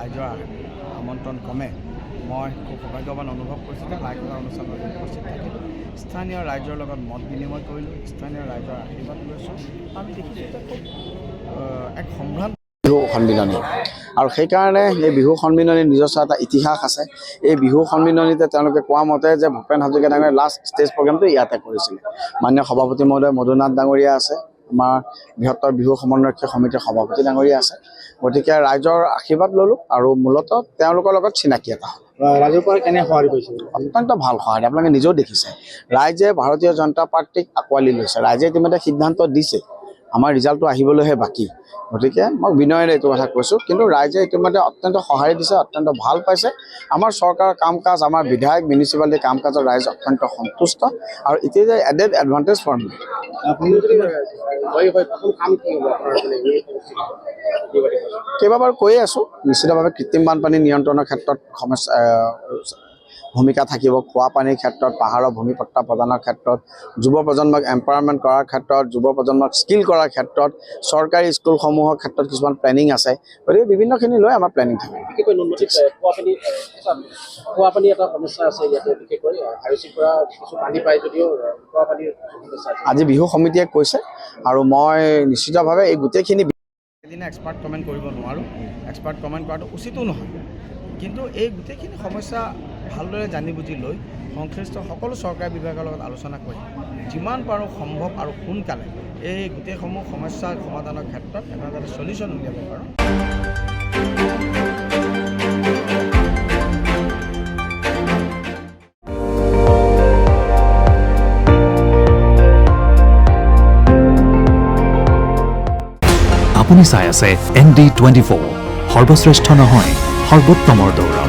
ৰাইজৰ আমন্ত্ৰণ কমে মই খুব সৌভাগ্যৱান অনুভৱ কৰিছিলোঁ। লাইখনৰ অনুষ্ঠানত উপস্থিত থাকিলোঁ, স্থানীয় ৰাইজৰ লগত মত বিনিময় কৰিলোঁ, স্থানীয় ৰাইজৰ আশীৰ্বাদ লৈছোঁ। আমি দেখিছোঁ যে খুব এক সম্ভ্ৰান্ত বিহু সন্মিলনী, আৰু সেইকাৰণে এই বিহু সন্মিলনীৰ নিজস্ব এটা ইতিহাস আছে। এই বিহু সন্মিলনীতে তেওঁলোকে কোৱা মতে যে ভূপেন হাজৰিকা ডাঙৰীয়াই লাষ্ট ষ্টেজ প্ৰগ্ৰেমটো ইয়াতে কৰিছিলে। মাননীয় সভাপতি মহোদয় মধুনাথ ডাঙৰীয়া আছে, আমাৰ বৃহত্তৰ বিহু সমন্বয়ক সমিতিৰ সভাপতি ডাঙৰীয়া আছে। গতিকে ৰাইজৰ আশীৰ্বাদ ল'লোঁ আৰু মূলতঃ তেওঁলোকৰ লগত চিনাকি এটা হ'ল। ৰাইজৰ পৰা কেনে সঁহাৰি পাইছে? অত্যন্ত ভাল সঁহাৰি, আপোনালোকে নিজেও দেখিছে। ৰাইজে ভাৰতীয় জনতা পাৰ্টীক আঁকোৱালি লৈছে। ৰাইজে ইতিমধ্যে সিদ্ধান্ত দিছে, আমাৰ ৰিজাল্টটো আহিবলৈহে বাকী। গতিকে মই বিনয়েৰে এইটো কথা কৈছোঁ, কিন্তু ৰাইজে ইতিমধ্যে অত্যন্ত সঁহাৰি দিছে, অত্যন্ত ভাল পাইছে। আমাৰ চৰকাৰৰ কাম কাজ, আমাৰ বিধায়ক মিউনিচিপালিটিৰ কাম কাজৰ ৰাইজ অত্যন্ত সন্তুষ্ট, আৰু it is added advantage for me. কেইবাবাৰ কৈয়ে আছোঁ, নিশ্চিতভাৱে কৃত্ৰিম বানপানী নিয়ন্ত্ৰণৰ ক্ষেত্ৰত সমস্যা ভূমিকা থাকিব, খোৱা পানীৰ ক্ষেত্ৰত, পাহাৰৰ ভূমিপট্টা প্ৰদানৰ ক্ষেত্ৰত, যুৱ প্ৰজন্মক এম্পাৱাৰমেণ্ট কৰাৰ ক্ষেত্ৰত, যুৱ প্ৰজন্মক স্কিল কৰাৰ ক্ষেত্ৰত, চৰকাৰী স্কুলসমূহৰ ক্ষেত্ৰত কিছুমান প্লেনিং আছে। গতিকে বিভিন্নখিনি লৈ আমাৰ প্লেনিং থাকে। খোৱা পানী এটা সমস্যা আছে ইয়াতে, বিশেষকৈ আৰচিৰ পৰা কিছু পানী পায় যদিও খোৱা পানীৰ সমস্যা আছে। আজি বিহু সমিতিয়ে কৈছে, আৰু মই নিশ্চিতভাৱে এই গোটেইখিনি এদিনা এক্সপাৰ্ট কমেণ্ট কৰিব নোৱাৰোঁ, এক্সপাৰ্ট কমেণ্ট কৰাটো উচিতো নহয়। কিন্তু এই গোটেইখিনি সমস্যা ভালদৰে জানি বুজি লৈ সংশ্লিষ্ট সকলো চৰকাৰী বিভাগৰ লগত আলোচনা কৰি যিমান পাৰোঁ সম্ভৱ আৰু সোনকালে এই গোটেইসমূহ সমস্যাৰ সমাধানৰ ক্ষেত্ৰত এটা যাতে চলিউশ্যন উলিয়াব পাৰোঁ। আপুনি চাই আছে ND24, সৰ্বশ্ৰেষ্ঠ নহয় সৰ্বোত্তমৰ দৌৰা।